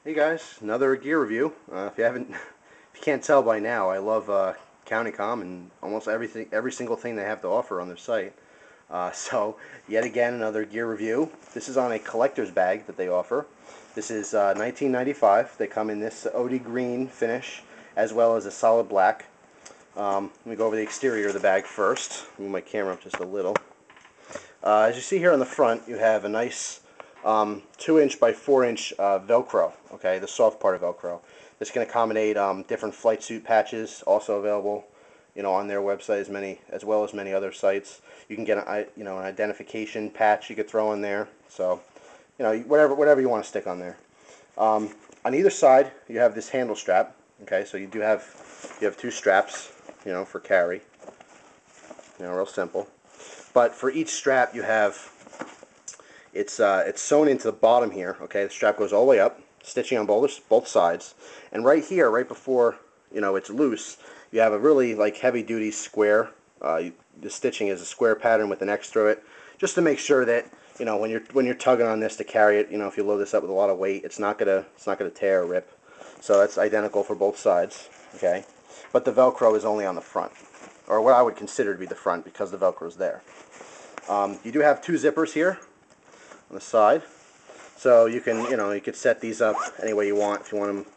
Hey guys, another gear review. If you can't tell by now, I love countycomm and almost every single thing they have to offer on their site. So yet again, another gear review. This is on a collector's bag that they offer. This is $19.95. They come in this OD green finish as well as a solid black. Let me go over the exterior of the bag first. Move my camera up just a little. As you see here on the front, you have a nice 2-inch by 4-inch Velcro, okay, the soft part of Velcro. This can accommodate different flight suit patches, also available, on their website as well as many other sites. You can get an identification patch you could throw in there. So, whatever you want to stick on there. On either side, you have this handle strap. Okay, so you have two straps, for carry. Real simple. But for each strap, you have it's sewn into the bottom here. Okay, the strap goes all the way up, stitching on both sides, and right here, right before it's loose, you have a really heavy-duty square. The stitching is a square pattern with an X through it, just to make sure that when you're tugging on this to carry it, if you load this up with a lot of weight, it's not gonna tear or rip. So that's identical for both sides. Okay, but the Velcro is only on the front, or what I would consider to be the front, because the Velcro is there. You do have two zippers here on the side, so you can you could set these up any way you want. If you want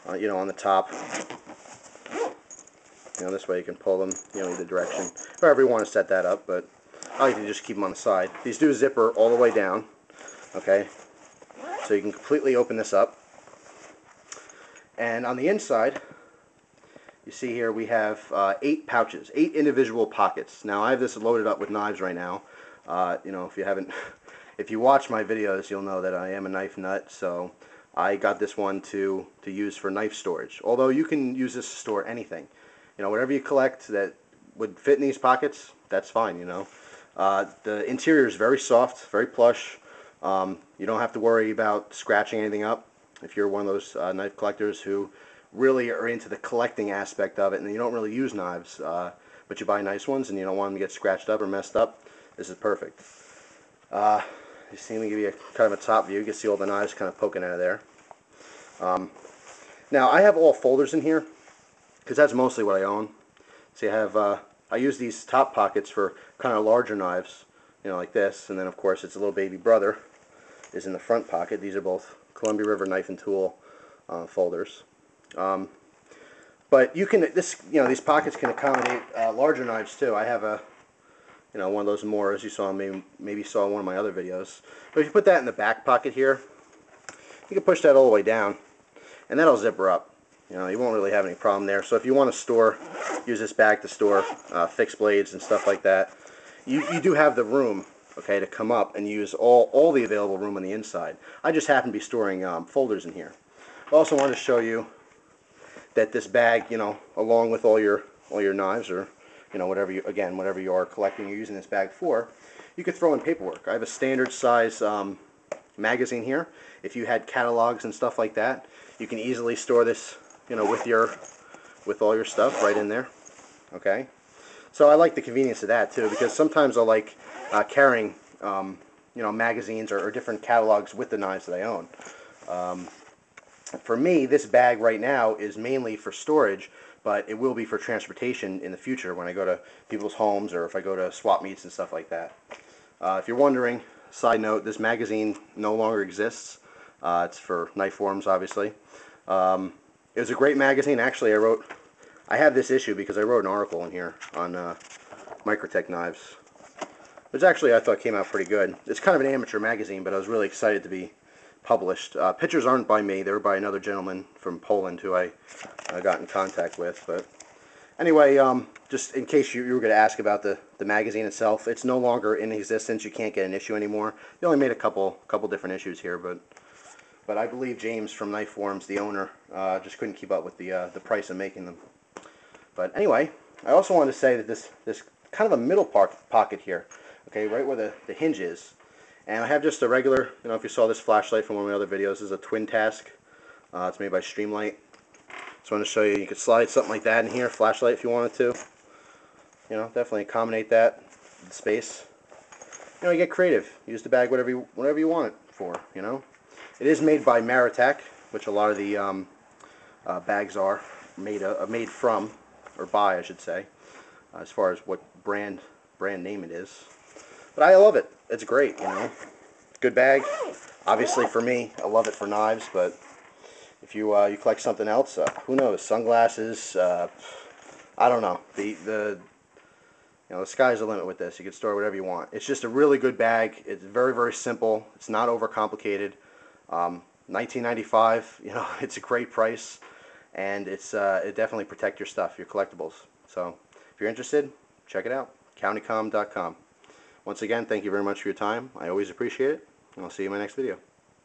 them on the top, this way you can pull them either direction, however you want to set that up, but I like to just keep them on the side. These do zipper all the way down, okay, so you can completely open this up. And on the inside, you see here we have 8 pouches, 8 individual pockets. Now I have this loaded up with knives right now. If you watch my videos, you'll know that I am a knife nut, so I got this one to use for knife storage. Although you can use this to store anything. Whatever you collect that would fit in these pockets, that's fine, The interior is very soft, very plush. You don't have to worry about scratching anything up if you're one of those knife collectors who really are into the collecting aspect of it and you don't really use knives, but you buy nice ones and you don't want them to get scratched up or messed up. This is perfect. You see me give you kind of a top view. You can see all the knives kind of poking out of there. Now I have all folders in here because that's mostly what I own. See, I use these top pockets for kind of larger knives, like this, and then of course its little baby brother is in the front pocket. These are both Columbia River knife and tool folders. But these pockets can accommodate larger knives too. I have one of those Moras you saw maybe saw in one of my other videos. But if you put that in the back pocket here, you can push that all the way down, and that'll zipper up. You won't really have any problem there. So if you want to use this bag to store fixed blades and stuff like that, you do have the room, okay, to come up and use all the available room on the inside. I just happen to be storing folders in here. I also wanted to show you that this bag, along with all your knives or whatever you are collecting, you're using this bag for, you could throw in paperwork. I have a standard size magazine here. If you had catalogs and stuff like that, you can easily store this, with all your stuff right in there. Okay, so I like the convenience of that too, because sometimes I like carrying magazines or different catalogs with the knives that I own. For me, this bag right now is mainly for storage, but it will be for transportation in the future when I go to people's homes or if I go to swap meets and stuff like that. If you're wondering, side note, this magazine no longer exists. It's for knife forums, obviously. It was a great magazine. Actually, I have this issue because I wrote an article in here on Microtech knives, which actually I thought came out pretty good. It's kind of an amateur magazine, but I was really excited to be published. Pictures aren't by me. They were by another gentleman from Poland who I got in contact with. But anyway, just in case you were going to ask about the magazine itself, it's no longer in existence. You can't get an issue anymore. They only made a couple different issues here, but I believe James from Knife Forums, the owner, just couldn't keep up with the price of making them. But anyway, I also wanted to say that this kind of a middle pocket here, okay, right where the hinge is. And I have just a regular, if you saw this flashlight from one of my other videos, this is a twin task. It's made by Streamlight. Just wanted to show you could slide something like that in here, flashlight if you wanted to. Definitely accommodate that in space. You get creative. Use the bag whatever you want it for. It is made by Maritech, which a lot of the bags are made from, or by, I should say, as far as what brand name it is. But I love it. It's great, you know. Good bag. Obviously for me, I love it for knives, but if you you collect something else, who knows? Sunglasses. I don't know. The sky's the limit with this. You can store whatever you want. It's just a really good bag. It's very, very simple. It's not overcomplicated. 1995. You know, it's a great price, and it definitely protects your stuff, your collectibles. So if you're interested, check it out. countycomm.com. Once again, thank you very much for your time. I always appreciate it, and I'll see you in my next video.